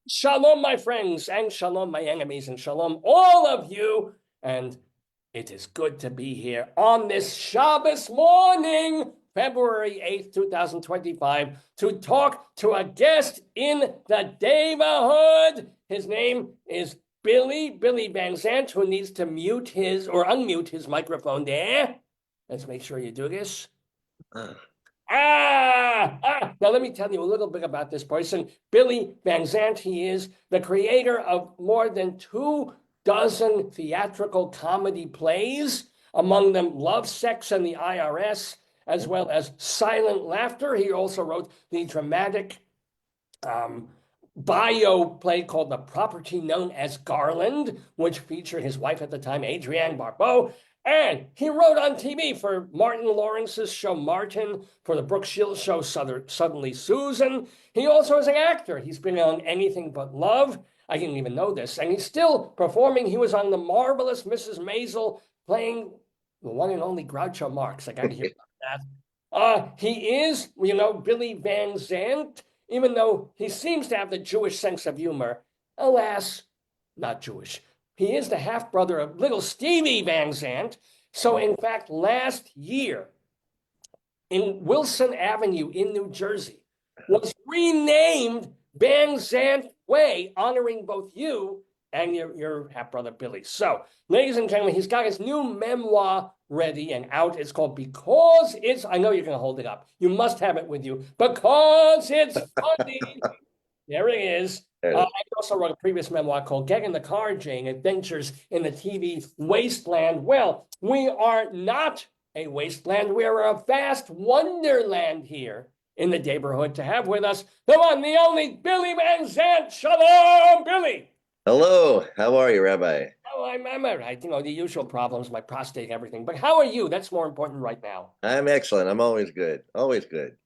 Shalom, my friends, and shalom, my enemies, and shalom, all of you. And it is good to be here on this Shabbos morning, February 8th, 2025, to talk to a guest in the neighborhood. His name is Billy Van Zandt, who needs to mute his or unmute his microphone there. Let's make sure you do this. Now let me tell you a little bit about this person. Billy Van Zandt, he is the creator of more than 24 theatrical comedy plays, among them Love, Sex, and the IRS, as well as Silent Laughter. He also wrote the dramatic bio play called The Property Known as Garland, which featured his wife at the time, Adrienne Barbeau. And he wrote on TV for Martin Lawrence's show Martin, for the Brooke Shields show Suddenly Susan. He also is an actor. He's been on Anything But Love. I didn't even know this. And he's still performing. He was on The Marvelous Mrs. Maisel playing the one and only Groucho Marx. I got to hear about that. He is, Billy Van Zandt, even though he seems to have the Jewish sense of humor. Alas, not Jewish. He is the half-brother of little Stevie Van Zandt. So, in fact, last year, in Wilson Avenue in New Jersey, was renamed Van Zandt Way, honoring both you and your half-brother Billy. So, ladies and gentlemen, he's got his new memoir ready and out. It's called Because It's, I know you're going to hold it up. You must have it with you. Because It's Funny. There it is. I also wrote a previous memoir called Get in the Car, Jane, Adventures in the TV Wasteland. Well, we are not a wasteland. We are a vast wonderland here in the neighborhood. To have with us the one, the only Billy Van Zandt. Shalom, Billy. Hello, how are you, Rabbi? Oh, I'm all right. The usual problems, my prostate, everything. But how are you? That's more important right now. I'm excellent. I'm always good. Always good.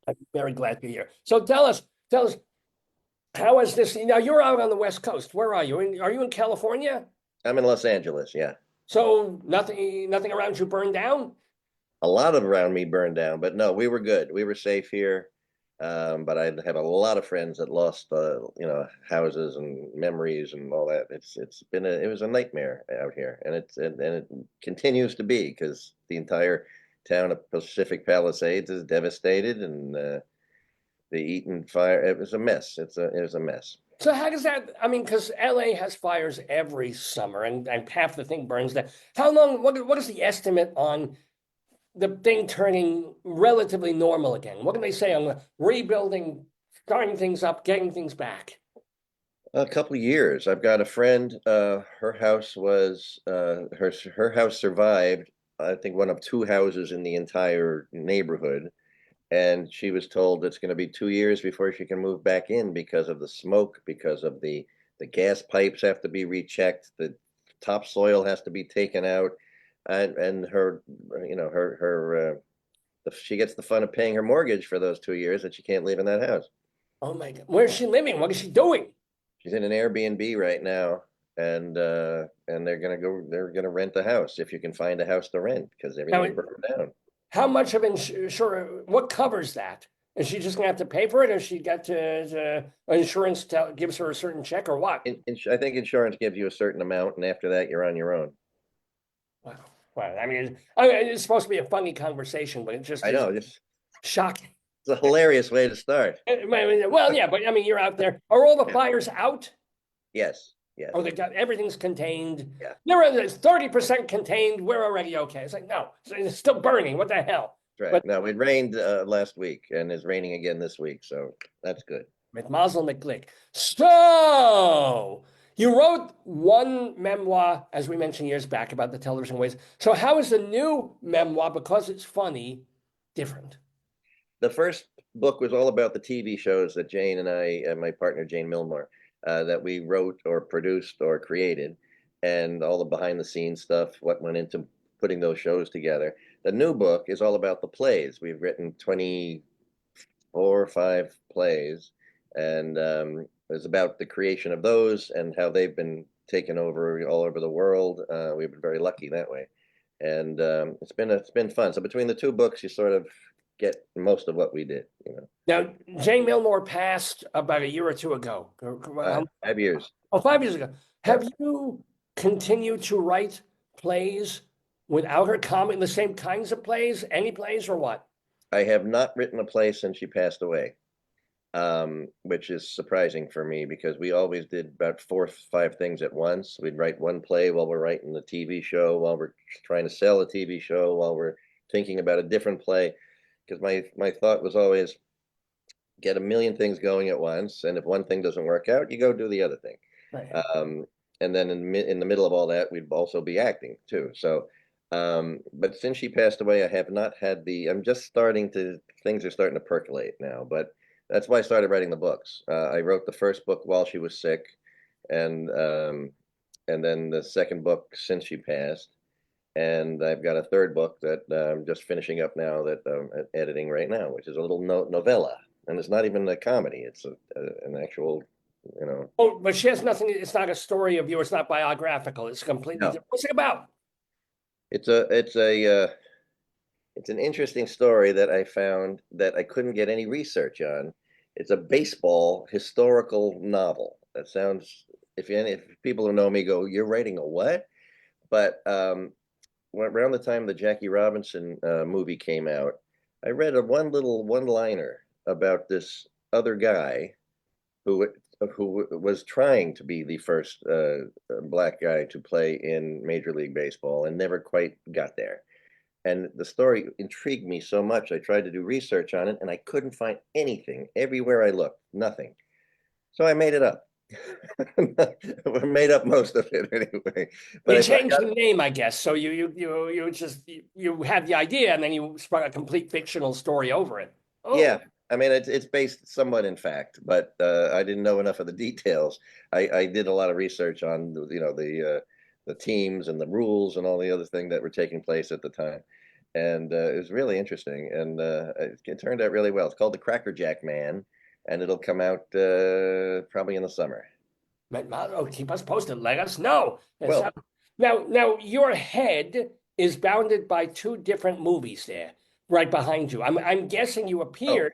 I'm very glad you're here. So tell us, how is this? You're out on the West Coast. Where are you? Are you in California? I'm in Los Angeles, yeah. So nothing around you burned down? A lot of around me burned down, but no, we were good. We were safe here. But I have a lot of friends that lost, houses and memories and all that. It was a nightmare out here, and it continues to be because the entire town of Pacific Palisades is devastated, and the Eaton fire. It was a mess. It was a mess. So how does that? I mean, because LA has fires every summer, and half the thing burns down. How long? What is the estimate on the thing turning relatively normal again? What can they say on rebuilding, starting things up, getting things back? A couple of years. I've got a friend. Her house was her house survived. I think one of two houses in the entire neighborhood, and she was told it's going to be 2 years before she can move back in because of the smoke, because of the gas pipes have to be rechecked, the topsoil has to be taken out, and her, she gets the fun of paying her mortgage for those 2 years that she can't live in that house. Oh my God, where's she living? What is she doing? She's in an Airbnb right now, and they're gonna rent the house if you can find a house to rent because everything burned down. How much of insurance? What covers that? Is she just gonna have to pay for it, or she got to insurance gives her a certain check, or what? I think insurance gives you a certain amount, and after that, you're on your own. Wow. Well, it's supposed to be a funny conversation, but it just I is know, it's shocking. a hilarious way to start. Well, yeah, but you're out there. Are all the fires out? Yes, yes, Oh, everything's contained. yeah. There is 30% contained. We're already okay. It's like, no, it's still burning. What the hell? Right. But No, it rained last week, and it's raining again this week, so that's good. with Mazel McGlick. So you wrote one memoir, as we mentioned years back, about the television ways. So how is the new memoir, because it's funny, different? The first book was all about the TV shows that Jane and I and my partner Jane Millmore that we wrote or produced or created, and all the behind the scenes stuff, what went into putting those shows together. The new book is all about the plays. We've written 24 or 5 plays, and it's about the creation of those and how they've been taken over all over the world. We've been very lucky that way, and it's been fun. So between the two books, you sort of get most of what we did. Now, Jane Millmore passed about a year or two ago. 5 years. Oh, 5 years ago. Yeah. Have you continued to write plays without her comment, the same kinds of plays, any plays or what? I have not written a play since she passed away, which is surprising for me because we always did about 4 or 5 things at once. We'd write one play while we're writing the TV show, while we're trying to sell a TV show, while we're thinking about a different play. Because my thought was always get a million things going at once, and if one thing doesn't work out, you go do the other thing. Right. And then in the middle of all that, we'd also be acting too. So, but since she passed away, I have not had I'm just starting to, things are starting to percolate now, but that's why I started writing the books. I wrote the first book while she was sick, and then the second book since she passed. And I've got a third book that I'm just finishing up now that I'm editing right now, which is a little novella. And it's not even a comedy. It's an actual, Oh, but she has nothing. It's not a story of you. It's not biographical. It's completely No. different. What's it about? It's an interesting story that I found that I couldn't get any research on. It's a baseball historical novel. That sounds, if people who know me go, "You're writing a what?" But around the time the Jackie Robinson movie came out, I read one little one-liner about this other guy who was trying to be the first black guy to play in Major League Baseball and never quite got there. And the story intrigued me so much. I tried to do research on it, and I couldn't find anything. Everywhere I looked, nothing. So I made it up. I made up most of it anyway. But You changed the name, I guess. So you just you had the idea, and then you sprung a complete fictional story over it. Oh. Yeah, I mean it's based somewhat in fact, but I didn't know enough of the details. I did a lot of research on the teams and the rules and all the other things that were taking place at the time, and it was really interesting, and it turned out really well. It's called The Cracker Jack Man, and it'll come out probably in the summer. Oh, keep us posted. Let us know. Well, Now your head is bounded by two different movies there, right behind you. I'm guessing you oh appeared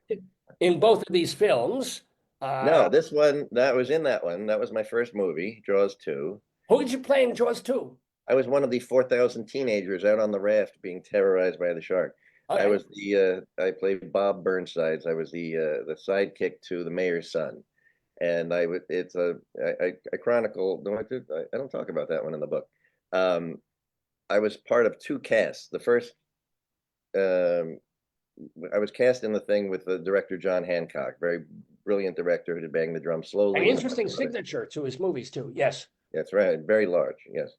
in both of these films. no, this one that was in that one. That was my first movie, Jaws 2. Who did you play in Jaws 2? I was one of the 4,000 teenagers out on the raft being terrorized by the shark. Okay. I played Bob Burnsides. I was the sidekick to the mayor's son, and I chronicle. I don't talk about that one in the book. I was part of two casts. The first, I was cast in the thing with the director John Hancock, very brilliant director who did Bang the Drum Slowly. An interesting signature to his movies too. Yes, that's right. Very large. Yes,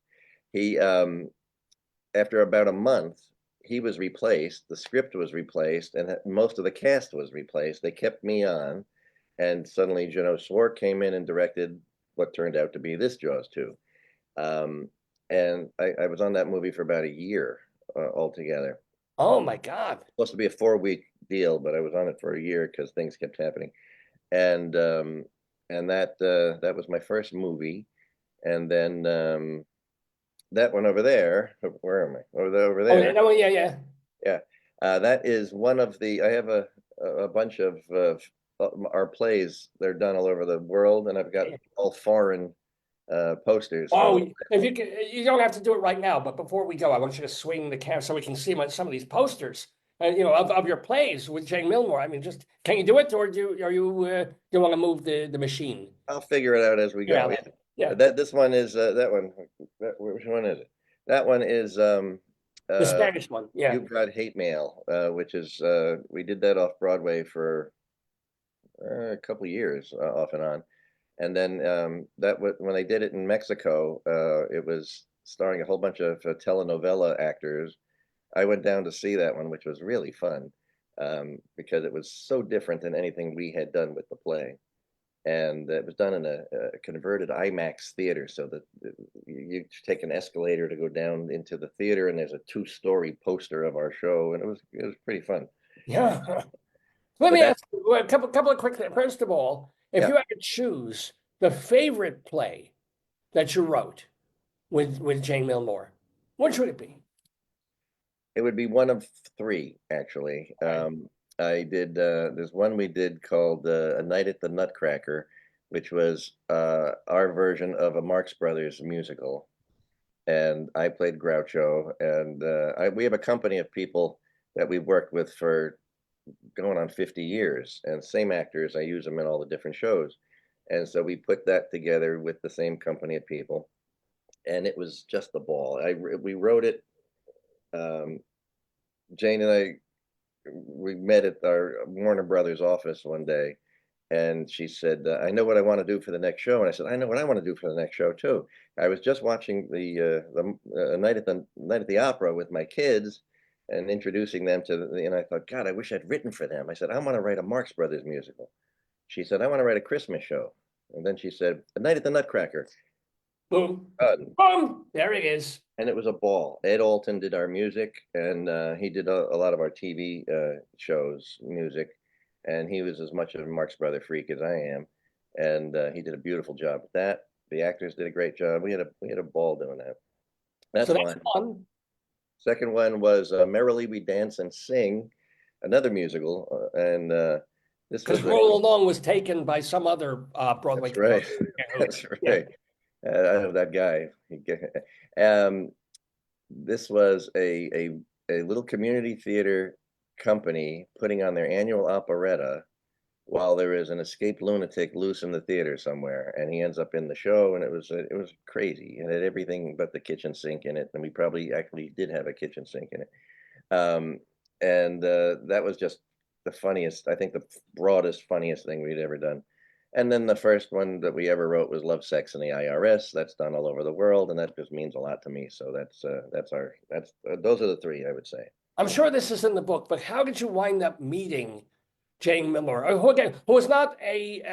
he after about a month, he was replaced. The script was replaced, and most of the cast was replaced. They kept me on, and suddenly Juno Swart came in and directed what turned out to be this Jaws 2. And I was on that movie for about a year altogether. Oh my God! Supposed to be a 4-week deal, but I was on it for a year because things kept happening, and that was my first movie, and then that one over there. Where am I? Over there. Oh, yeah. Yeah, that is one of the. I have a bunch of our plays. They're done all over the world, and I've got all foreign posters. Oh, if you don't have to do it right now, but before we go, I want you to swing the camera so we can see some of these posters, and of your plays with Jane Millmore. I mean, just can you do it, or do you want to move the machine? I'll figure it out as we go. Yeah. This one is that one. Which one is it? That one is the Spanish one. Yeah. You've Got Hate Mail, which is we did that off Broadway for a couple of years off and on. And then when they did it in Mexico, it was starring a whole bunch of telenovela actors. I went down to see that one, which was really fun because it was so different than anything we had done with the play. And it was done in a converted IMAX theater, so that you take an escalator to go down into the theater, and there's a 2-story poster of our show, and it was pretty fun. Yeah. Let me ask you a couple of quick things. First of all, if you had to choose the favorite play that you wrote with Jane Millmore, which would it be? It would be one of three, actually. Right. I did, there's one we did called A Night at the Nutcracker, which was our version of a Marx Brothers musical. And I played Groucho, and we have a company of people that we've worked with for going on 50 years, and same actors. I use them in all the different shows. And so we put that together with the same company of people, and it was just a ball. We wrote it. Um, Jane and I, we met at our Warner Brothers office one day, and she said, "I know what I want to do for the next show." And I said, "I know what I want to do for the next show too." I was just watching the Night at the Opera with my kids and introducing them to and I thought, God, I wish I'd written for them. I said, I want to write a Marx Brothers musical. She said, I want to write a Christmas show. And then she said, A Night at the Nutcracker. Boom. Done. Boom. There it is. And it was a ball. Ed Alton did our music, and he did a lot of our TV shows music, and he was as much of a Marx Brother freak as I am, and he did a beautiful job with that. The actors did a great job. We had a ball doing that. So That's that's one. fun. Second one was Merrily We Dance and Sing, another musical, and this Because was Roll Along was taken by some other Broadway that's right. composer. That's Yeah. right. I know that guy. Um, this was a little community theater company putting on their annual operetta while there is an escaped lunatic loose in the theater somewhere, and he ends up in the show, and it was crazy. It had everything but the kitchen sink in it, and we probably actually did have a kitchen sink in it. Um, and that was just the funniest, I think the broadest, funniest thing we'd ever done. And then the first one that we ever wrote was Love, Sex, and the IRS. That's done all over the world, and that just means a lot to me. So those are the three, I would say. I'm sure this is in the book, but how did you wind up meeting Jane Millmore, who again, who was not a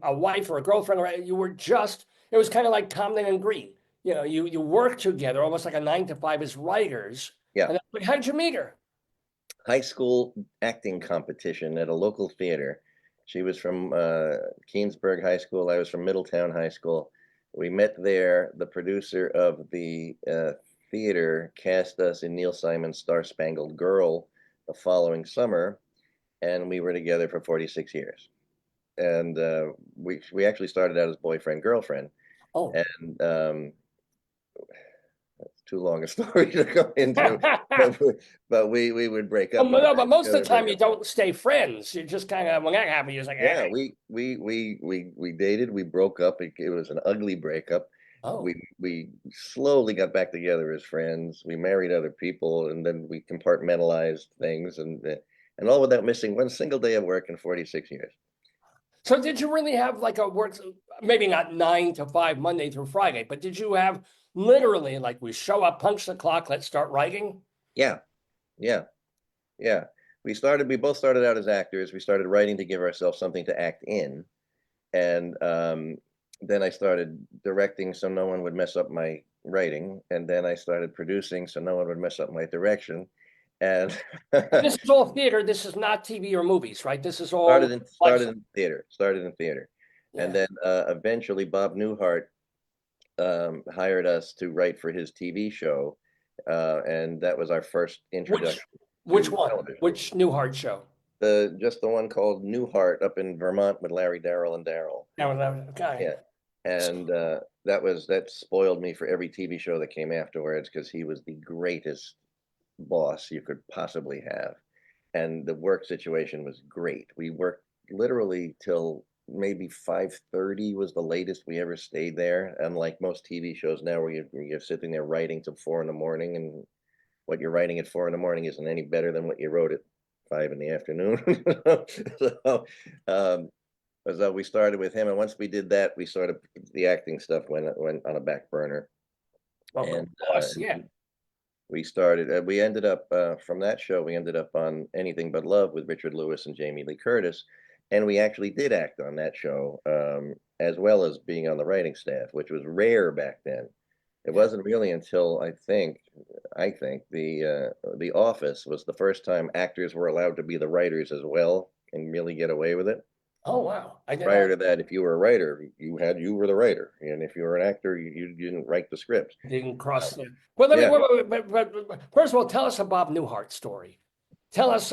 wife or a girlfriend, or you were just, it was kind of like Comden and Green. You know, you worked together almost like a 9 to 5 as writers. Yeah. And how did you meet her? High school acting competition at a local theater. She was from Keensburg High School. I was from Middletown High School. We met there. The producer of the theater cast us in Neil Simon's Star Spangled Girl the following summer, and we were together for 46 years. And we actually started out as boyfriend girlfriend, Oh. and that's too long a story to go into. But we would break up. No, but most of the Together, time break you up. don't stay friends. You just kind of, when that happens, you're just like, Yeah, eh. we dated. We broke up. It was an ugly breakup. Oh. We slowly got back together as friends. We married other people, and then we compartmentalized things, and all without missing one single day of work in 46 years. So did you really have like a work, maybe not 9 to 5, Monday through Friday, but did you have literally like we show up, punch the clock, let's start writing? Yeah, yeah, yeah. We both started out as actors. We started writing to give ourselves something to act in. And then I started directing so no one would mess up my writing. And then I started producing so no one would mess up my direction. And This is all theater. This is not TV or movies, right? This is all started in theater. Started in theater. And yeah. then eventually Bob Newhart hired us to write for his TV show. And that was our first introduction Which to one? television. Which Newhart show? Just the one called Newhart up in Vermont with Larry Darrell and Darrell. Okay. Yeah. And that spoiled me for every TV show that came afterwards because he was the greatest boss you could possibly have. And the work situation was great. We worked literally till maybe 5:30 was the latest we ever stayed there. Unlike most TV shows now where you're sitting there writing till 4 in the morning, and what you're writing at 4 in the morning isn't any better than what you wrote at 5 in the afternoon. So so we started with him, and once we did that, we sort of the acting stuff went on a back burner. Oh, And of course, yeah. we started. We ended up from that show. We ended up on Anything But Love with Richard Lewis and Jamie Lee Curtis, and we actually did act on that show as well as being on the writing staff, which was rare back then. It wasn't really until I think the Office was the first time actors were allowed to be the writers as well and really get away with it. Oh, wow. I did Prior not to that, if you were a writer, you were the writer, and if you were an actor, you didn't write the scripts. didn't cross the. Well, let me. Yeah, But first of all, tell us a Bob Newhart story. Tell us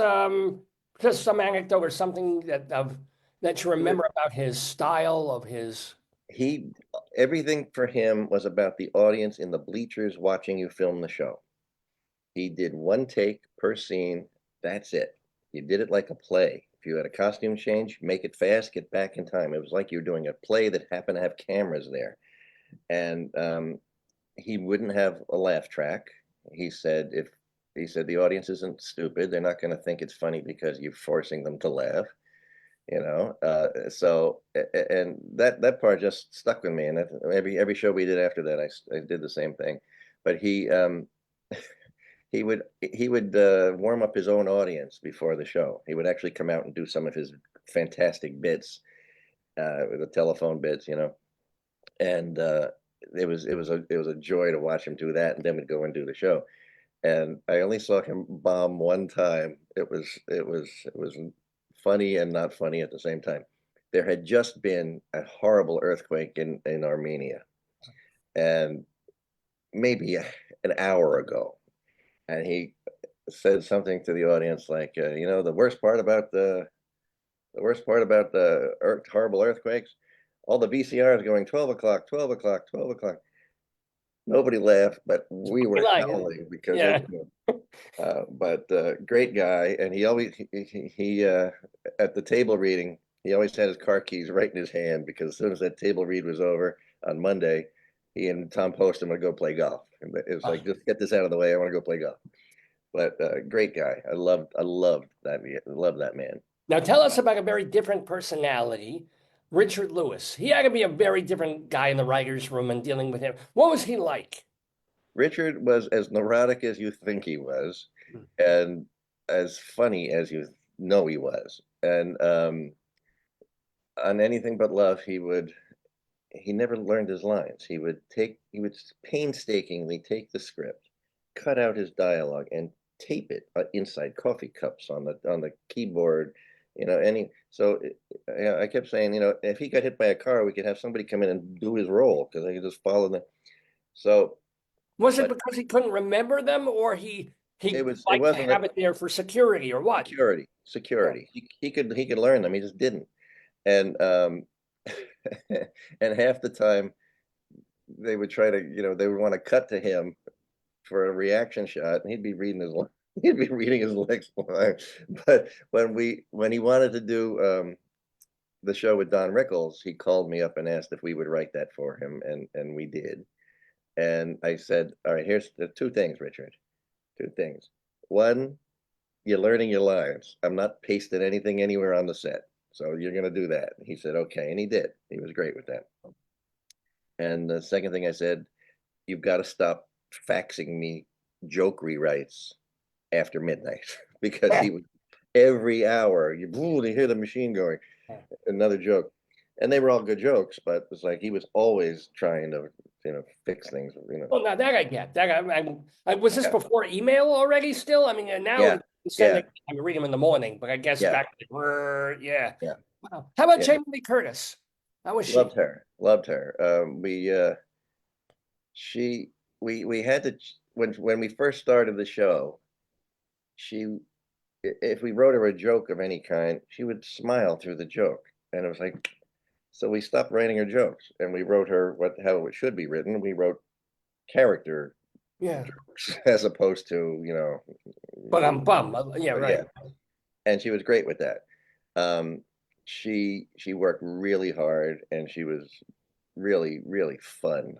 just some anecdote or something that you he would remember about his style of his. he everything for him was about the audience in the bleachers watching you film the show. He did one take per scene. That's it. You did it like a play. If you had a costume change, make it fast, get back in time. It was like you were doing a play that happened to have cameras there. And he wouldn't have a laugh track. He said, if he said the audience isn't stupid, they're not going to think it's funny because you're forcing them to laugh. And that part just stuck with me. And every show we did after that, I did the same thing. But he would warm up his own audience before the show. He would actually come out and do some of his fantastic bits, with the telephone bits. And it was a joy to watch him do that, and then we'd go and do the show. And I only saw him bomb one time. It was funny and not funny at the same time. There had just been a horrible earthquake in Armenia, and maybe an hour ago, and he said something to the audience like, the worst part about the horrible earthquakes, all the VCRs going 12 o'clock, 12 o'clock, 12 o'clock. Nobody laughed, but we You were like it. howling because Yeah. but great guy. And he always, he at the table reading, he always had his car keys right in his hand, because as soon as that table read was over on Monday, he and Tom Poston would go play golf. And it was like, just get this out of the way. I want to go play golf. But great guy. I loved that man. Now tell us about a very different personality, Richard Lewis. He had to be a very different guy in the writers' room and dealing with him. What was he like? Richard was as neurotic as you think he was, and as funny as you know he was. And on Anything But Love, he never learned his lines. He would painstakingly take the script, cut out his dialogue, and tape it inside coffee cups on the keyboard. I kept saying, if he got hit by a car, we could have somebody come in and do his role, because I could just follow them. So, Was it but because he couldn't remember them, or he it liked to wasn't a have it there for security, or what? Yeah. security. He could learn them. He just didn't. And and half the time they would try to, they would want to cut to him for a reaction shot, and he'd be reading his he'd be reading his next line. But when he wanted to do the show with Don Rickles, he called me up and asked if we would write that for him, and we did. And I said, all right, here's the two things, Richard. Two things. One, you're learning your lines. I'm not pasting anything anywhere on the set. So you're going to do that. He said, okay. And he did. He was great with that. And the second thing I said, you've got to stop faxing me joke rewrites after midnight, because he would, every hour, you hear the machine going, another joke. And they were all good jokes, but it's like he was always trying to, fix things. Well, now that I get. Was this Yeah. before email already still? I mean, now Yeah. you send Yeah. it, I read them in the morning, but I guess Yeah. back then, yeah. Yeah. Wow. How about Yeah. Jamie Lee Curtis? How was she? Loved her. She we had to, when we first started the show, she if we wrote her a joke of any kind, she would smile through the joke. And it was like, so we stopped writing her jokes, and we wrote her how it should be written. We wrote character Yeah. jokes as opposed to, But I'm bum. Yeah, yeah. right. And she was great with that. She worked really hard, and she was really, really fun.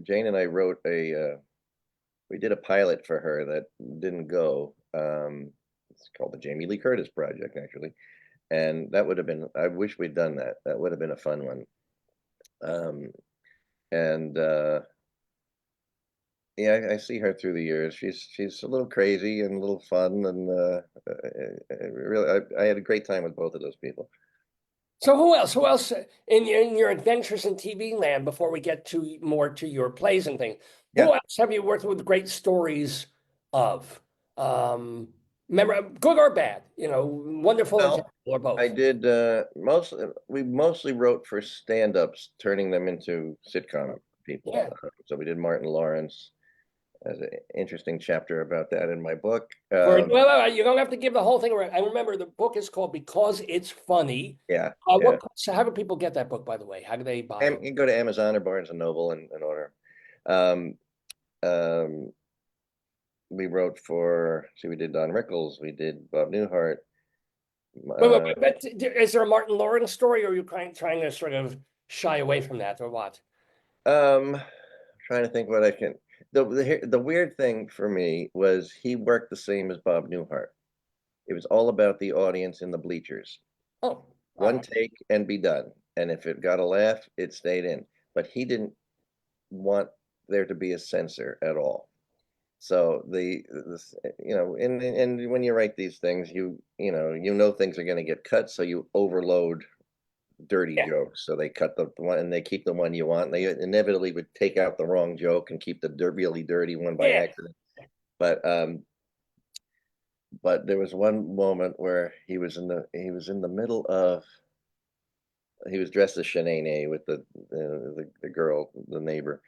Jane and I wrote we did a pilot for her that didn't go. It's called the Jamie Lee Curtis Project, actually. And that would have been, I wish we'd done that. That would have been a fun one. And yeah, I see her through the years. She's a little crazy and a little fun, and really, I had a great time with both of those people. So who else? Who else in your adventures in TV land before we get to more to your plays and things? Who Yeah. else have you worked with great stories of? Remember, good or bad, you know, wonderful or Well, terrible or I both. did we mostly wrote for stand-ups, turning them into sitcom people. Yeah. So we did Martin Lawrence as an interesting chapter about that in my book. You don't have to give the whole thing away. I remember the book is called Because It's Funny. Yeah, yeah. What? So how do people get that book, by the way? How do they buy And it? you can go to Amazon or Barnes and Noble and order. Um, um, we wrote for, see, we did Don Rickles, we did Bob Newhart. Uh, But is there a Martin Lawrence story, or are you trying to sort of shy away from that, or what? um, trying to think what I can. The weird thing for me was he worked the same as Bob Newhart. It was all about the audience in the bleachers. Oh, all One right. take and be done. And if it got a laugh, it stayed in. But he didn't want there to be a censor at all. So and when you write these things, you know things are going to get cut, so you overload dirty Yeah, jokes. So they cut the one and they keep the one you want. And they inevitably would take out the wrong joke and keep the really dirty one by yeah. accident. But but there was one moment where he was in the middle of he was dressed as Shanae with the girl, the neighbor,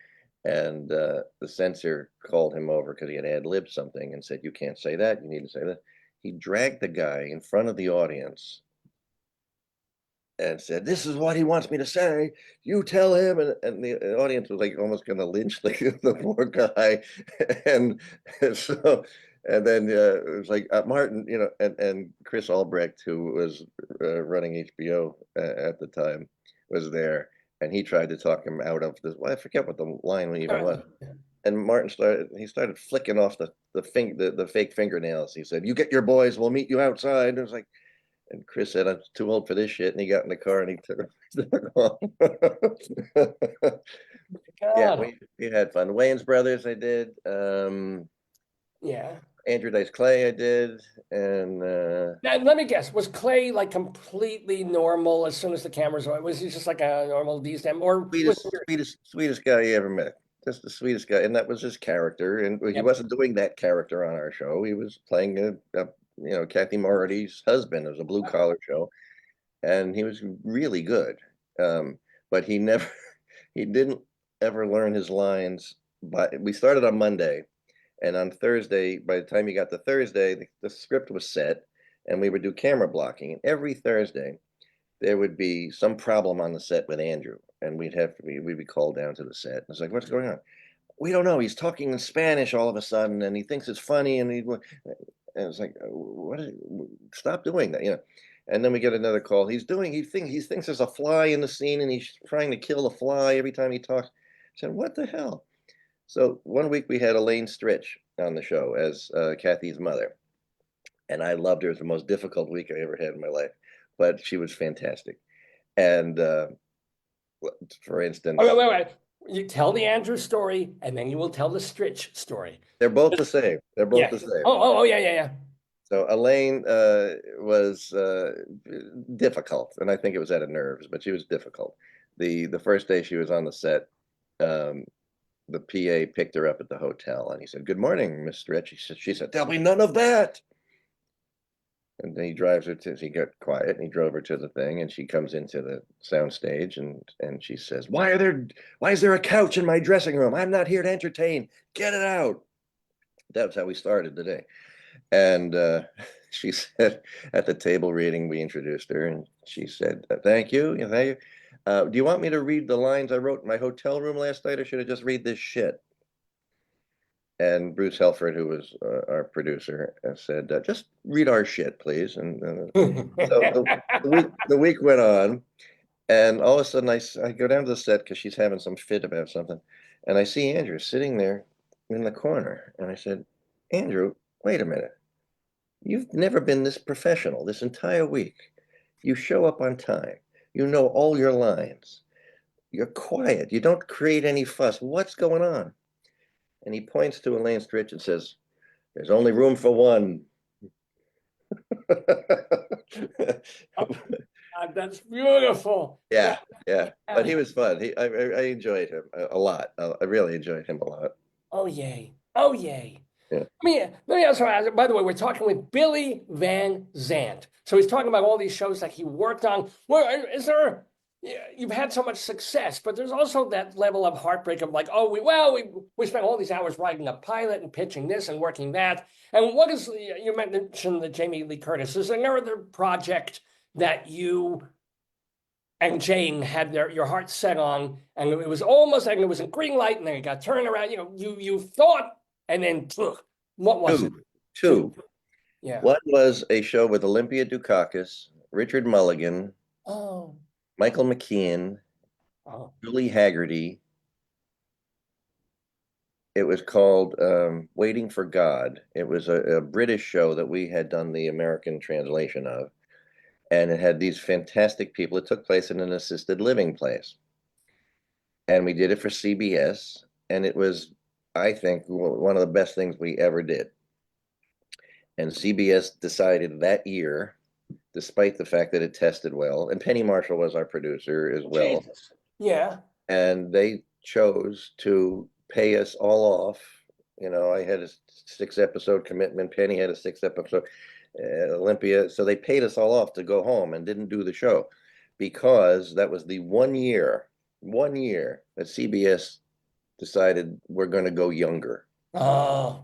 and the censor called him over because he had ad-libbed something and said, "You can't say that. You need to say that." He dragged the guy in front of the audience and said, "This is what he wants me to say. You tell him." And the audience was like almost going to lynch the poor guy, and, and so. And then it was like Martin, and Chris Albrecht, who was running HBO at the time, was there, and he tried to talk him out of this. Well, I forget what the line even was. And Martin started flicking off the fake fingernails. He said, "You get your boys, we'll meet you outside." And it was like, and Chris said, "I'm too old for this shit." And he got in the car and he took off. Yeah, God. we had fun. Wayans Brothers, I did. Yeah. Andrew Dice Clay, I did. And Now, let me guess. Was Clay like completely normal as soon as the cameras were? Was he just like a normal DSM, or was sweetest, sweetest guy you ever met. Just the sweetest guy. And that was his character. And he yep. wasn't doing that character on our show. He was playing Kathy Moriarty's husband. It was a blue collar show. And he was really good. But he never, he didn't ever learn his lines. But we started on Monday, and on Thursday, by the time you got to Thursday, the script was set, and we would do camera blocking. And every Thursday, there would be some problem on the set with Andrew, and we'd be called down to the set. It's like, "What's going on?" "We don't know. He's talking in Spanish all of a sudden, and he thinks it's funny, and it's like, what? Stop doing that. And then we get another call. He thinks there's a fly in the scene, and he's trying to kill the fly every time he talks. I said, "What the hell?" So one week we had Elaine Stritch on the show as Kathy's mother, and I loved her. It was the most difficult week I ever had in my life, but she was fantastic. And for Oh, instance, wait. You tell the Andrew story, and then you will tell the Stritch story. they're both the same. They're both Yeah. the same. Yeah. So Elaine was difficult, and I think it was out of nerves, but she was difficult. The first day she was on the set, um, the PA picked her up at the hotel, and he said, "Good morning, Miss Stretch." She said, "There'll be none of that." And then he drives her to. He got quiet, and he drove her to the thing, and she comes into the sound stage, and she says, Why is there a couch in my dressing room? I'm not here to entertain. Get it out." That's how we started the day. And she said at the table reading, we introduced her, and she said, "Thank you. Thank you. Do you want me to read the lines I wrote in my hotel room last night, or should I just read this shit?" And Bruce Helford, who was our producer, said, "Just read our shit, please." And so the week went on, and all of a sudden I go down to the set because she's having some fit about something, and I see Andrew sitting there in the corner, and I said, "Andrew, wait a minute. You've never been this professional this entire week. You show up on time. You know all your lines. You're quiet. You don't create any fuss. What's going on?" And he points to Elaine Stritch and says, "There's only room for one." Oh, God, that's beautiful. Yeah. Yeah, yeah. But he was fun. I enjoyed him a lot. I really enjoyed him a lot. Oh, yay. Oh, yay. Yeah. Let me also ask, by the way, we're talking with Billy Van Zandt. So he's talking about all these shows that he worked on. Well, is there, yeah, you've had so much success, but there's also that level of heartbreak of like, oh, we spent all these hours writing a pilot and pitching this and working that. And what is, you mentioned the Jamie Lee Curtis. Is there another project that you and Jane had your heart set on, and it was almost like it was a green light, and then it got turned around. You thought, and then ugh, what was it? Two. Two. Two. Yeah. One was a show with Olympia Dukakis, Richard Mulligan, Oh. Michael McKean, Oh. Julie Haggerty. It was called Waiting for God. It was a British show that we had done the American translation of. And it had these fantastic people. It took place in an assisted living place. And we did it for CBS. And it was, I think, one of the best things we ever did. And CBS decided that year, despite the fact that it tested well, and Penny Marshall was our producer as well, Jesus. Yeah. and they chose to pay us all off. I had a 6 episode commitment. Penny had a 6 episode, Olympia. So they paid us all off to go home and didn't do the show because that was the 1 year that CBS decided we're going to go younger. Oh.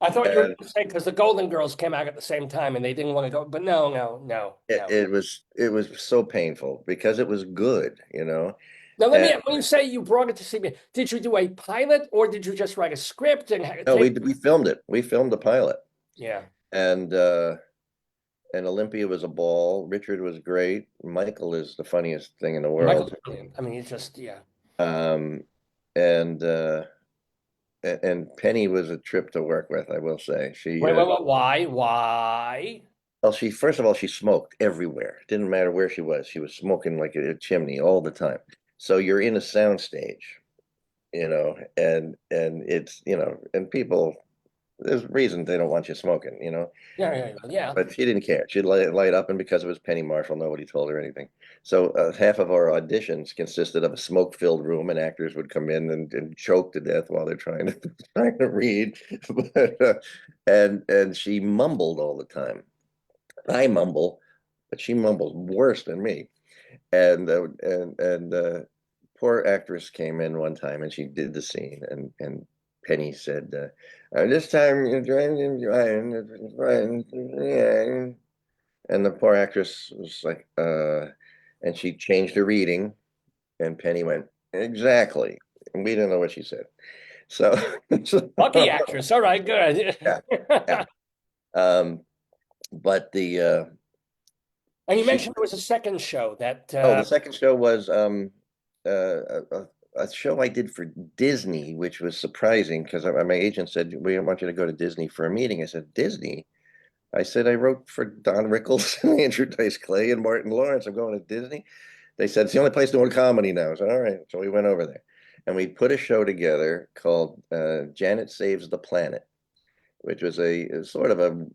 I thought you were going And to say because the Golden Girls came out at the same time and they didn't want to go, but no, no, no, it, no. it was so painful because it was good. Now And when you say you brought it to CBS, did you do a pilot or did you just write a script and no, take? we filmed it. We filmed the pilot, Yeah. and Olympia was a ball. Richard was great. Michael is the funniest thing in the Michael's world. brilliant. I mean, he's just, yeah. Um, and Penny was a trip to work with, I will say. Why? Well, she first of all, she smoked everywhere. Didn't matter where she was. She was smoking like a chimney all the time. So you're in a sound stage, and it's, and people, there's reasons they don't want you smoking. Yeah. But she didn't care. She'd light up, and because it was Penny Marshall, nobody told her anything. So half of our auditions consisted of a smoke-filled room, and actors would come in and choke to death while they're trying to trying to read. And she mumbled all the time. I mumble, but she mumbles worse than me. And poor actress came in one time, and she did the scene, and Penny said, "This time you're trying, yeah." And the poor actress was like, and she changed her reading, and Penny went, "Exactly." And we didn't know what she said. So, Lucky actress. All right, good. yeah, yeah. Um, but And you she, mentioned there was a second show that the second show was a show I did for Disney, which was surprising because my agent said, "We want you to go to Disney for a meeting." I said, "Disney?" I said, "I wrote for Don Rickles, Andrew Dice Clay, and Martin Lawrence. I'm going to Disney." They said, "It's the only place doing comedy now." I said, "All right." So we went over there. And we put a show together called Janet Saves the Planet, which was a sort of a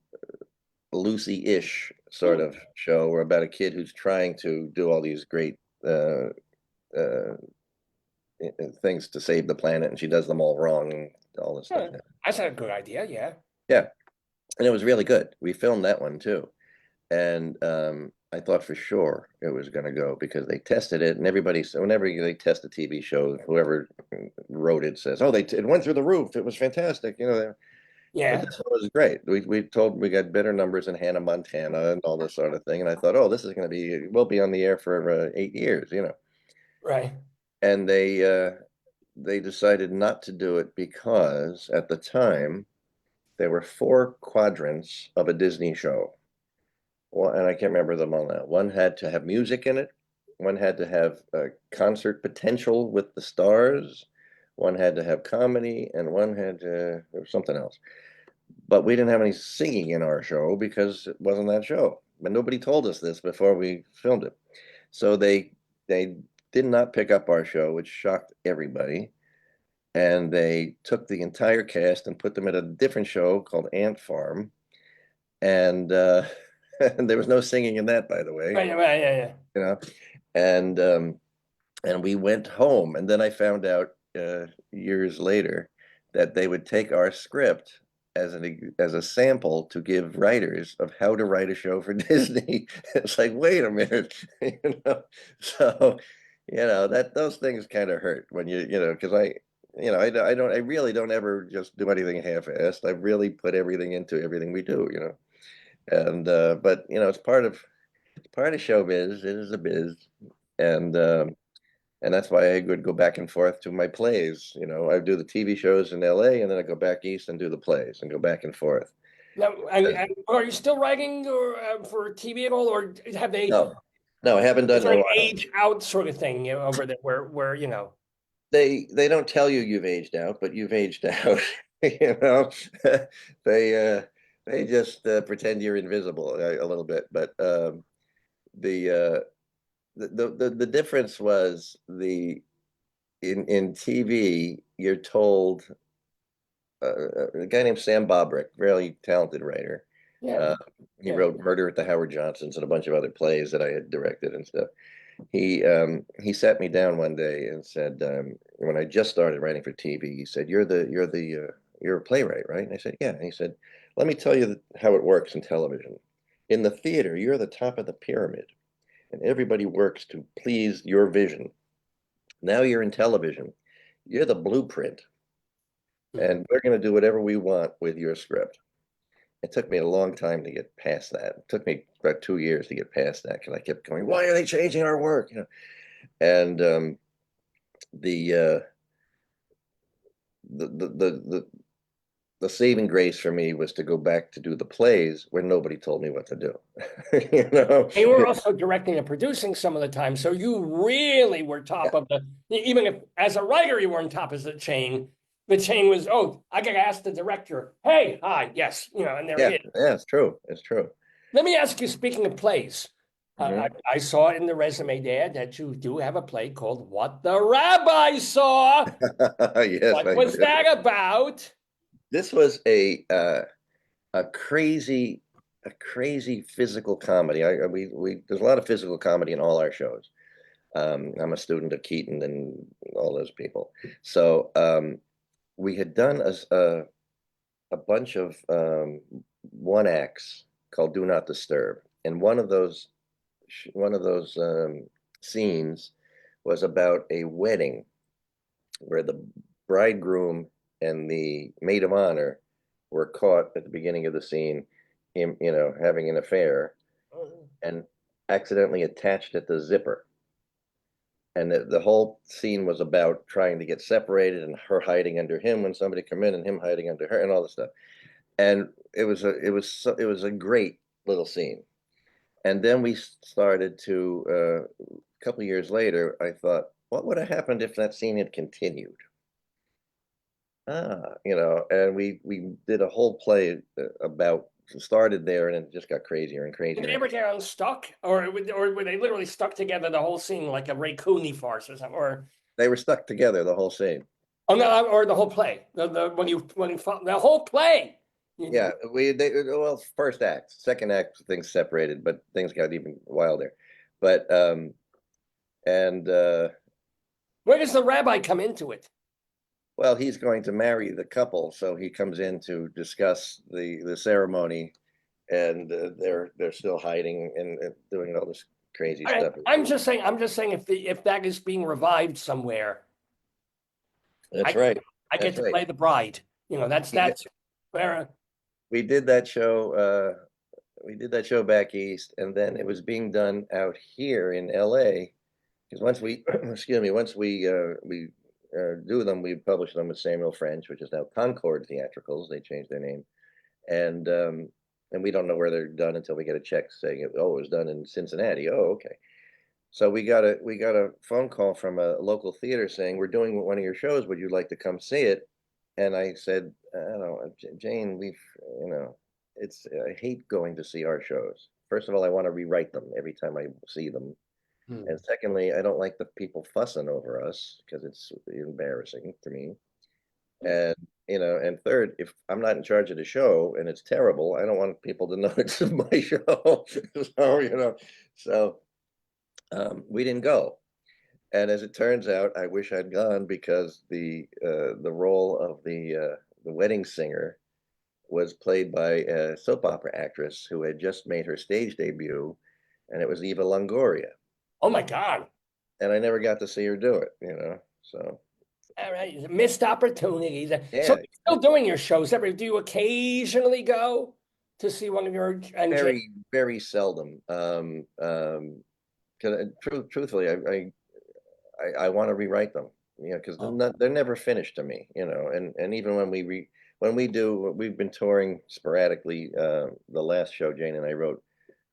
Lucy-ish sort of show where about a kid who's trying to do all these great uh, things to save the planet, and she does them all wrong and all this stuff. that's a good idea. Yeah. Yeah. And it was really good. We filmed that one too. And I thought for sure it was going to go because they tested it, and whenever they test a TV show, whoever wrote it says, "Oh, it went through the roof. It was fantastic." But Yeah. this one was great. We got better numbers in Hannah Montana and all this sort of thing. And I thought, oh, this is going to we'll be on the air for 8 years. Right. And they decided not to do it because at the time there were 4 quadrants of a Disney show. Well, and I can't remember them all now. One had to have music in it. One had to have concert potential with the stars. One had to have comedy, and one had there was something else. But we didn't have any singing in our show because it wasn't that show. But nobody told us this before we filmed it. So they did not pick up our show, which shocked everybody. And they took the entire cast and put them at a different show called Ant Farm. And and there was no singing in that, by the way. Right. Yeah. You know, and we went home. And then I found out years later that they would take our script as a sample to give writers of how to write a show for Disney. It's like, wait a minute, you know. So, that those things kind of hurt when because I really don't ever just do anything half-assed. I really put everything into everything we do. And but it's part of showbiz. It is a biz, and that's why I would go back and forth to my plays. I do the TV shows in LA, and then I go back east and do the plays, and go back and forth. Now, are you still writing or for TV at all, or have they? No, no, I haven't Is done it there in a an while. age out sort of thing, over there where They don't tell you you've aged out, but you've aged out. You know, they uh, they just pretend you're invisible a little bit. But the, uh, the difference was in TV, you're told a guy named Sam Bobrick, really talented writer. yeah, Uh, he yeah. wrote Murder at the Howard Johnsons and a bunch of other plays that I had directed and stuff. He sat me down one day and said, when I just started writing for TV, he said, you're a playwright, right? And I said, yeah. And he said, let me tell you how it works in television. In the theater, you're the top of the pyramid, and everybody works to please your vision. Now you're in television, you're the blueprint, Mhm. and we're going to do whatever we want with your script. It took me a long time to get past that. It took me about 2 years to get past that because I kept going, why are they changing our work? And the, uh, the the saving grace for me was to go back to do the plays where nobody told me what to do. you know, And you were also directing and producing some of the time, so you really were yeah, top of even if as a writer you weren't top of the chain. The chain was, oh, I got to ask the director, hey, hi, yes, and there yeah, it is. yeah. It's true. It's true. Let me ask you, speaking of plays, Hmm. I saw in the resume there that you do have a play called What the Rabbi Saw. Yes, What I was do. that about? This was a crazy physical comedy. We there's a lot of physical comedy in all our shows. I'm a student of Keaton and all those people. So we had done a bunch of one acts called "Do Not Disturb," and one of those scenes was about a wedding where the bridegroom and the maid of honor were caught at the beginning of the scene, having an affair and accidentally attached at the zipper. And the whole scene was about trying to get separated and her hiding under him when somebody come in and him hiding under her and all this stuff. And it was a great little scene. And then we started to a couple of years later, I thought, what would have happened if that scene had continued? And we did a whole play about started there, and it just got crazier and Did crazier. they ever get unstuck, or were they literally stuck together the whole scene like a Ray Cooney farce or something, or They were stuck together the whole scene. oh no, or the whole play, the the whole play? Yeah, well, first act, second act, things separated, but things got even wilder. But and Where does the rabbi come into it? well, he's going to marry the couple, so he comes in to discuss the ceremony, and they're still hiding and doing all this crazy stuff. I'm just saying if that is being revived somewhere, That's I right. I get That's to right. play the bride. That's We did, where we did that show. We did that show back east, and then it was being done out here in LA. Because once we, excuse me, once we do them, we publish them with Samuel French, which is now Concord Theatricals. They changed their name, and um, and we don't know where they're done until we get a check saying, oh, it was done in Cincinnati. Oh, okay. So we got a phone call from a local theater saying, we're doing one of your shows. Would you like to come see it? And I said, I don't know, Jane, you know, I hate going to see our shows. First of all, I want to rewrite them every time I see them. And hmm. secondly, I don't like the people fussing over us because it's embarrassing to me. And and third, if I'm not in charge of the show and it's terrible, I don't want people to know it's my show. So, so we didn't go. And as it turns out, I wish I'd gone because the role of the wedding singer was played by a soap opera actress who had just made her stage debut, and it was Eva Longoria. Oh my God. And I never got to see her do it, you know. So All right, missed opportunities. So yeah, you're still doing your shows. Ever do you occasionally go to see one of your and Jay? very, very seldom. 'Cause truthfully, I want to rewrite them, you know, because Oh, they're never finished to me, you know. And even when we do, we've been touring sporadically. The last show Jane and I wrote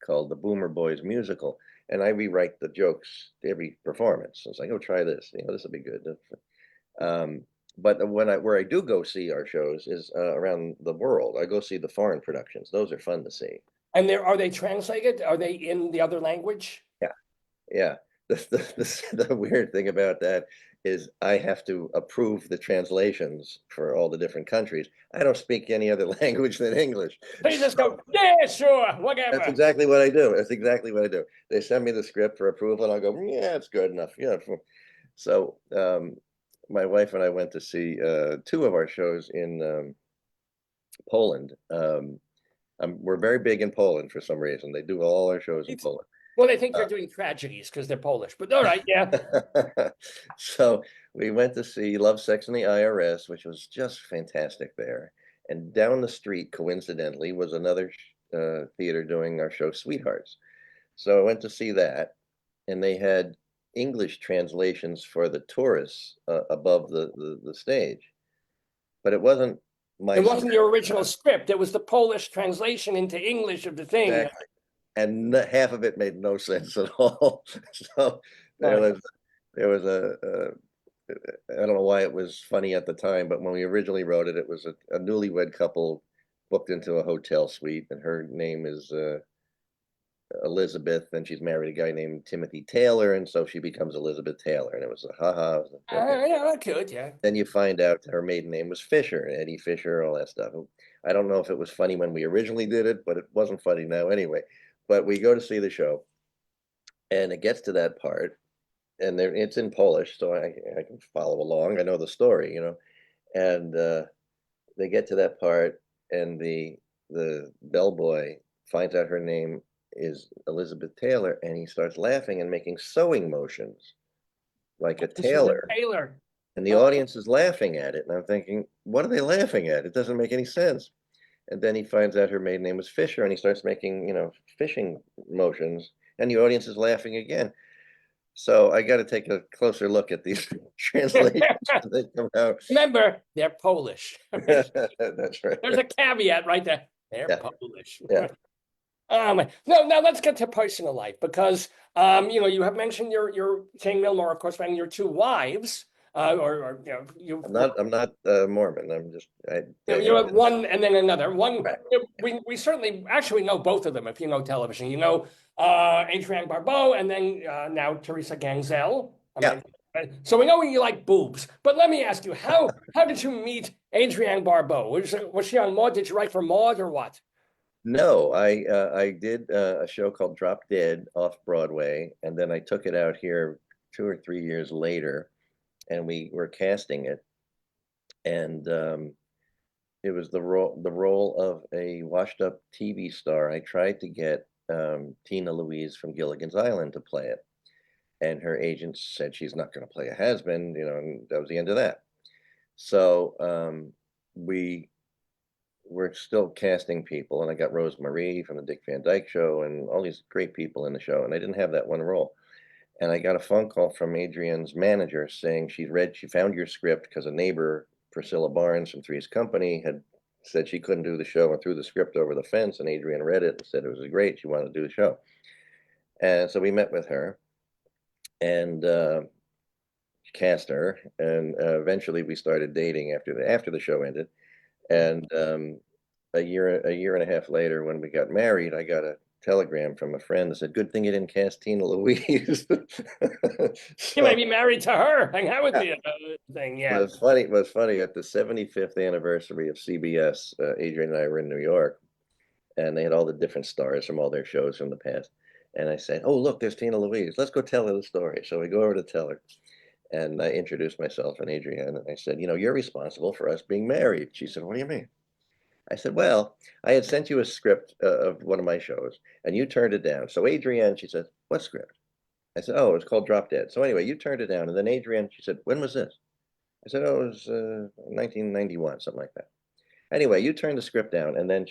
called the Boomer Boys Musical, and I rewrite the jokes every performance. It's like, oh, try this, you know, this will be good. Um, but where I do go see our shows is around the world. I go see the foreign productions. Those are fun to see. and are they translated? Are they in the other language? Yeah, yeah. The weird thing about that is I have to approve the translations for all the different countries. I don't speak any other language than English. So you just go, yeah, sure, That's whatever. exactly what I do. That's exactly what I do. They send me the script for approval, and I'll go, yeah, it's good enough. Yeah. So my wife and I went to see two of our shows in Poland. We're very big in Poland for some reason. They do all our shows in It's, Poland. well, they think you're doing tragedies because they're Polish, but all right, yeah. So we went to see Love, Sex, and the IRS, which was just fantastic there. And down the street, coincidentally, was another theater doing our show, Sweethearts. So I went to see that, and they had English translations for the tourists above the stage, but it wasn't It my wasn't script. your original script. It was the Polish translation into English of the thing. Exactly. And half of it made no sense at all. So there Right. was there was I don't know why it was funny at the time, but when we originally wrote it, it was a newlywed couple booked into a hotel suite, and her name is Elizabeth, and she's married a guy named Timothy Taylor, and so she becomes Elizabeth Taylor, and it was a haha. Okay. Yeah, I could, yeah. Then you find out her maiden name was Fisher, Eddie Fisher, all that stuff. I don't know if it was funny when we originally did it, but it wasn't funny now anyway. But we go to see the show, and it gets to that part, and it's in Polish, so I can follow along. I know the story, you know. And they get to that part, and the bellboy finds out her name is Elizabeth Taylor, and he starts laughing and making sewing motions like a Elizabeth tailor. Taylor. And the audience is laughing at it. And I'm thinking, what are they laughing at? It doesn't make any sense. And then he finds out her maiden name was Fisher, and he starts making, you know, fishing motions, and the audience is laughing again. So I got to take a closer look at these translations as they come out. Remember, they're Polish. That's right. There's a caveat right there. They're Yeah, Polish. yeah. No, now let's get to personal life because you have mentioned your Jane Millmore, of course, and your two wives, or you I'm not Mormon. I'm just you have one and then another. One right. we certainly actually know both of them if you know television. You know Adrienne Barbeau and then now Teresa Ganzel. Yeah. So we know you like boobs, but let me ask you, how did you meet Adrienne Barbeau? Was she on Maud? Did you write for Maud or what? No, I did a show called Drop Dead off Broadway, and then I took it out here 2 or 3 years later, and we were casting it, and it was the role of a washed up TV star. I tried to get Tina Louise from Gilligan's Island to play it, and her agent said she's not going to play a has-been, you know, and that was the end of that. So we were still casting people, and I got Rose Marie from the Dick Van Dyke Show, and all these great people in the show, and I didn't have that one role. And I got a phone call from Adrienne's manager saying she found your script because a neighbor, Priscilla Barnes from Three's Company, had said she couldn't do the show and threw the script over the fence. And Adrienne read it and said it was great. She wanted to do the show. And so we met with her and cast her. And eventually we started dating after the show ended. And a year and a half later, when we got married, I got a telegram from a friend that said, "Good thing you didn't cast Tina Louise." You may So be married to her. Hang out with yeah. me thing, It yeah. was funny. It was funny at the 75th anniversary of CBS. Adrian and I were in New York, and they had all the different stars from all their shows from the past. And I said, "Oh, look, there's Tina Louise. Let's go tell her the story." So we go over to tell her. And I introduced myself and Adrienne, and I said, "You're responsible for us being married." She said, "What do you mean?" I said, "Well, I had sent you a script of one of my shows, and you turned it down." So Adrienne, she said, "What script?" I said, "Oh, it's called Drop Dead." So anyway, you turned it down. And then Adrienne, she said, "When was this?" I said, "Oh, it was 1991, something like that." Anyway, you turned the script down. And then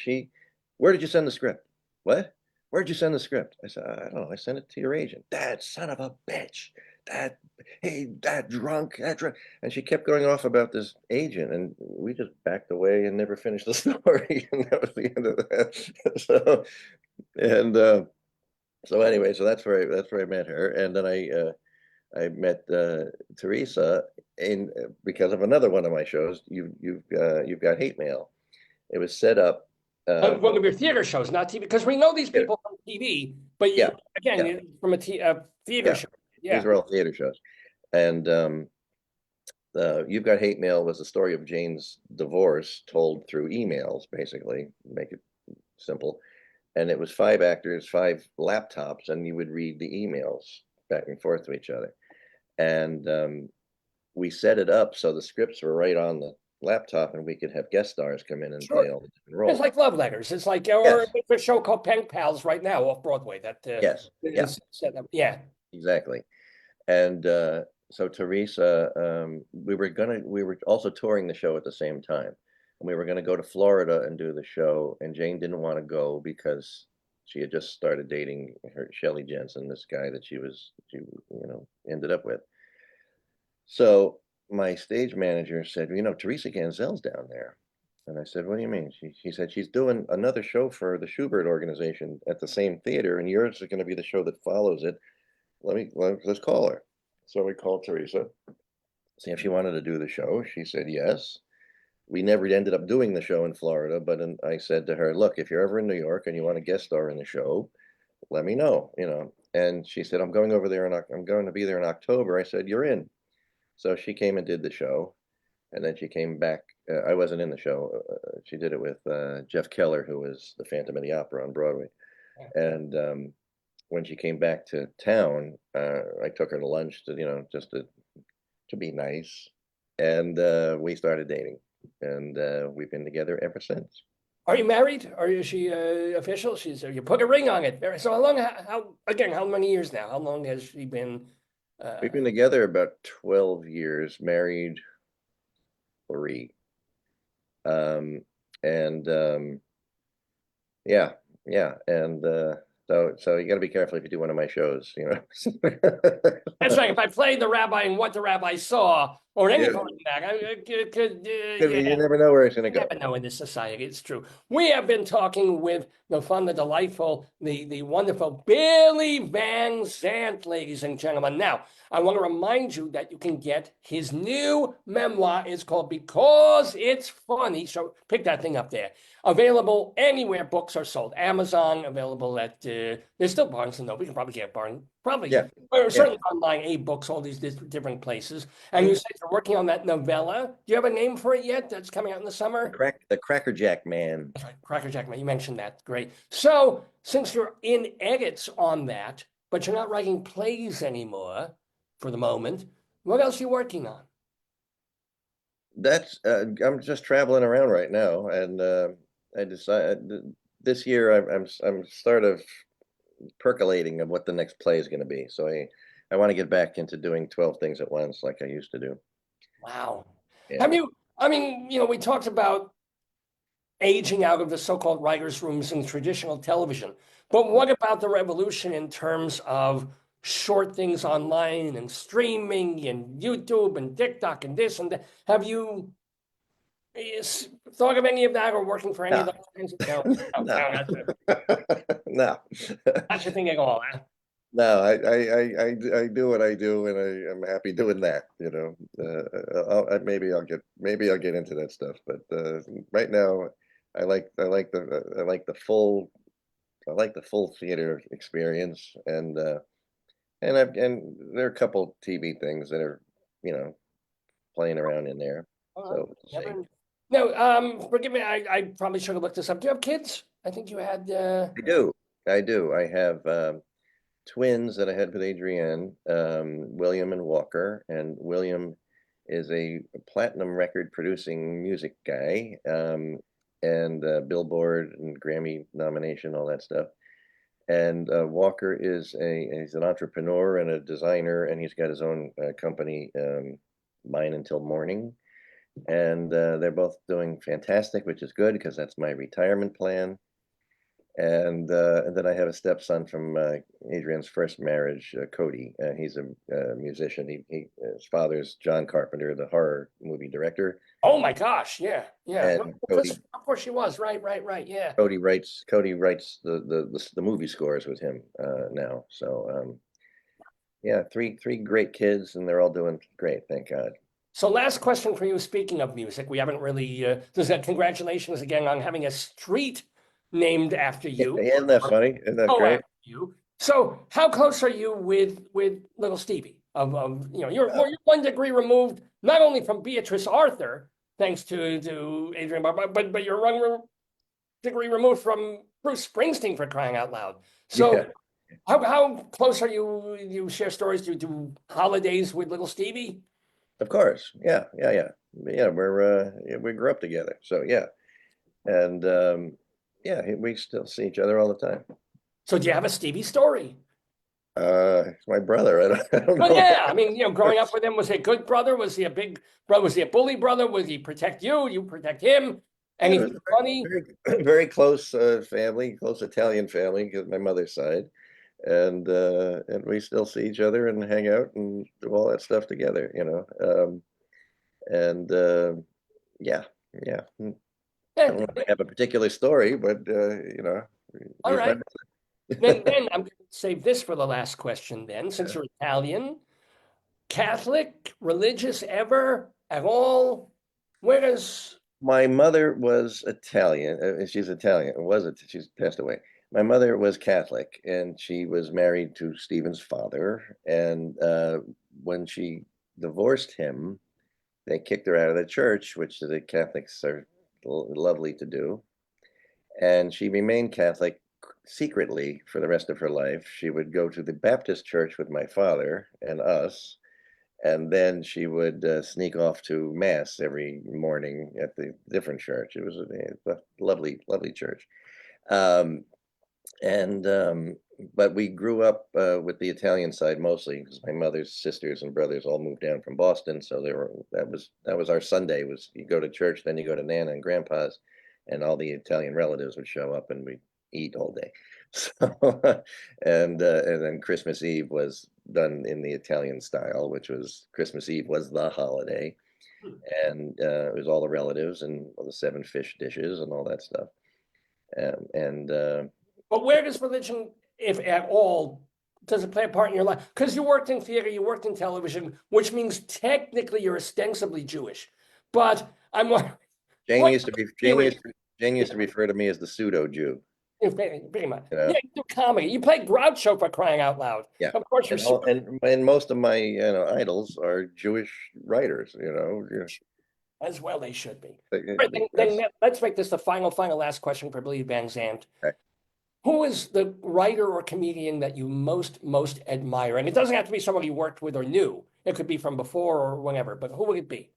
"Where did you send the script?" "What? Where'd you send the script?" I said, "I don't know. I sent it to your agent." "That son of a bitch. That, hey, that drunk." And she kept going off about this agent. And we just backed away and never finished the story. And that was the end of that. And so anyway, so that's where I met her. And then I met Teresa in because of another one of my shows. You've got hate mail. It was set up. One of your theater shows, not TV, because we know these Yeah, people from TV, but yeah, again, yeah, you're from a theater yeah. show. These Yeah, are all theater shows. And You've Got Hate Mail was the story of Jane's divorce told through emails, basically, make it simple. And it was 5 actors, 5 laptops, and you would read the emails back and forth to each other. And we set it up so the scripts were right on the laptop, and we could have guest stars come in and sure. play all the different It's roles. like Love Letters. It's like, or Yes, there's a show called Pen Pals right now off Broadway that yes, yeah, is set up. Yeah. exactly. And so Teresa, we were also touring the show at the same time, and we were gonna go to Florida and do the show, and Jane didn't want to go because she had just started dating Shelley Jensen, this guy that she ended up with. So my stage manager said, "Teresa Ganzel's down there." And I said, "What do you mean?" She said, "She's doing another show for the Schubert organization at the same theater, and yours is going to be the show that follows it. Let's call her." So we called Teresa, see if she wanted to do the show. She said yes. We never ended up doing the show in Florida, but I said to her, "Look, if you're ever in New York and you want to guest star in the show, let me know." And she said, I'm going to be there in October." I said, "You're in." So she came and did the show, and then she came back. I wasn't in the show. She did it with Jeff Keller, who was the Phantom of the Opera on Broadway. And when she came back to town, I took her to lunch just to be nice, and we started dating, and we've been together ever since. Are you married? Or is she official? You put a ring on it. So how long? How many years now? How long has she been? We've been together about 12 years, married 3. Um, and Yeah, yeah, and so you got to be careful if you do one of my shows. That's right. If I played the rabbi in What the Rabbi Saw, or any Yeah, part of that, it could, you never know where it's going to you go. never know in this society. It's true. We have been talking with the fun, the delightful, the wonderful Billy Van Zandt, ladies and gentlemen. Now, I want to remind you that you can get his new memoir. It's called Because It's Funny. So pick that thing up there. Available anywhere books are sold. Amazon, available at, there's still Barnes and Noble. We can probably get Barnes, probably, Yeah, or yeah. certainly online, books, all these different places. And you Mhm. said you're working on that novella. Do you have a name for it yet? That's coming out in the summer? The Cracker Jack Man. That's right, Cracker Jack, man. You mentioned that. Great. So, since you're in edits on that, but you're not writing plays anymore for the moment, what else are you working on? That's I'm just traveling around right now, and I decided this year I'm sort of percolating of what the next play is going to be. So I want to get back into doing 12 things at once like I used to do. Wow. Have Yeah. you, I mean, we talked about aging out of the so-called writers' rooms in traditional television. But what about the revolution in terms of short things online and streaming and YouTube and TikTok and this and that? Have you thought of any of that or working for any of No, those things? No, no, no, no, no. not your thing at all. Huh? No, I do what I do, and I'm happy doing that. Maybe I'll get into that stuff, but right now, I like the full theater experience, and there are a couple TV things that are you know playing around in there. All right. So we'll see. No, forgive me. I probably should have looked this up. Do you have kids? I think you had. I do. I do. I have. twins that I had with Adrienne, William and Walker, and William is a platinum record producing music guy, and Billboard and Grammy nomination, all that stuff. And Walker is he's an entrepreneur and a designer, and he's got his own company, Mine Until Morning. And they're both doing fantastic, which is good because that's my retirement plan. And then I have a stepson from Adrian's first marriage, Cody. He's a musician. His father's John Carpenter, the horror movie director. Oh my gosh, yeah, yeah. And Of course she was. Right, yeah. Cody writes the movie scores with him now. So yeah, three great kids, and they're all doing great, thank God. So last question for you. Speaking of music, we haven't really. Congratulations again on having a street named after you. Isn't that funny? Isn't that great? You. So how close are you with little Stevie? You're 1 degree removed, not only from Beatrice Arthur, thanks to Adrian Barber, but you're 1 degree removed from Bruce Springsteen, for crying out loud. So Yeah. how close are you? You share stories? Do you do holidays with little Stevie? Of course. Yeah. We grew up together, so yeah. And yeah, we still see each other all the time. So do you have a Stevie story? It's my brother. I don't know. Well, yeah, I mean, growing up with him, was he a good brother? Was he a big brother? Was he a bully brother? Would he protect you? You protect him? Anything funny? Very close family, close Italian family, because my mother's side, and we still see each other and hang out and do all that stuff together, and yeah. I don't know if I have a particular story, but All right. Then I'm going to save this for the last question then, since you're Italian. Catholic, religious ever, at all? Where does... My mother was Italian. She's Italian. She's passed away. My mother was Catholic, and she was married to Stephen's father. And when she divorced him, they kicked her out of the church, which the Catholics are lovely to do. And she remained Catholic secretly for the rest of her life. She would go to the Baptist church with my father and us, and then she would sneak off to mass every morning at the different church. It was a lovely church. But we grew up with the Italian side mostly, because my mother's sisters and brothers all moved down from Boston, so that was our Sunday. Was you go to church, then you go to Nana and Grandpa's, and all the Italian relatives would show up, and we eat all day. So and then Christmas Eve was done in the Italian style, which was Christmas Eve was the holiday, and it was all the relatives and all the 7 fish dishes and all that stuff. But where does religion, if at all, does it play a part in your life? Because you worked in theater, you worked in television, which means technically you're ostensibly Jewish. But I'm wondering. Jane used to refer to me as the pseudo Jew. Pretty much. Yeah, you do comedy. You play Groucho, for crying out loud. Yeah, of course. And most of my idols are Jewish writers. As well, they should be. Right, then let's make this the final last question for Billy Van Zandt. Okay. Who is the writer or comedian that you most admire? And it doesn't have to be someone you worked with or knew. It could be from before or whenever. But who would it be?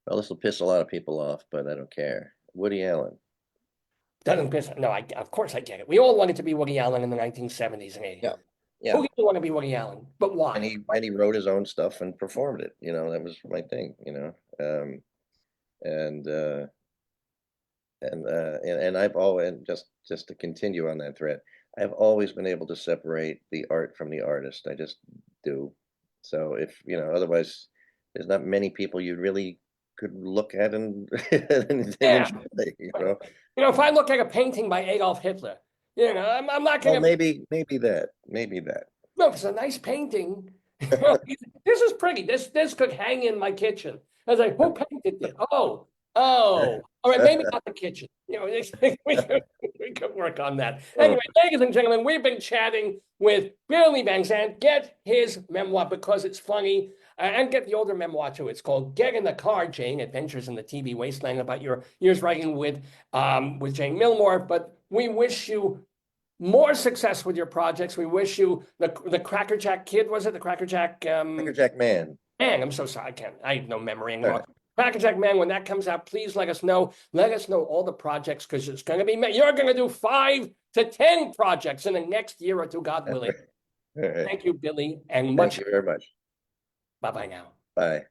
Well, this will piss a lot of people off, but I don't care. Woody Allen. Doesn't piss. No, of course I get it. We all wanted to be Woody Allen in the 1970s and 80s. Yeah. Who didn't want to be Woody Allen? But why? And he wrote his own stuff and performed it. That was my thing. And I've always, just to continue on that thread, I've always been able to separate the art from the artist. I just do. So if otherwise, there's not many people you really could look at and enjoy, if I look at a painting by Adolf Hitler, I'm not going to. Maybe that. No, it's a nice painting. This is pretty. This could hang in my kitchen. I was like, who painted it? Oh, all right, maybe not the kitchen. We could work on that. Anyway, ladies and gentlemen, we've been chatting with Billy Van Zandt. Get his memoir because it's funny, and get the older memoir too. It's called Get in the Car, Jane: Adventures in the TV Wasteland, about your years writing with Jane Millmore. But we wish you more success with your projects. We wish you the Cracker Jack Kid, was it? The Cracker Jack Crackerjack Man. Man, I'm so sorry. I have no memory All anymore. right. Cracker Jack Man, when that comes out, please let us know. Let us know all the projects because it's going to be, you're going to do 5 to 10 projects in the next year or two, God willing. All right. Thank you, Billy, and Thank much. you very much. Bye-bye now. Bye.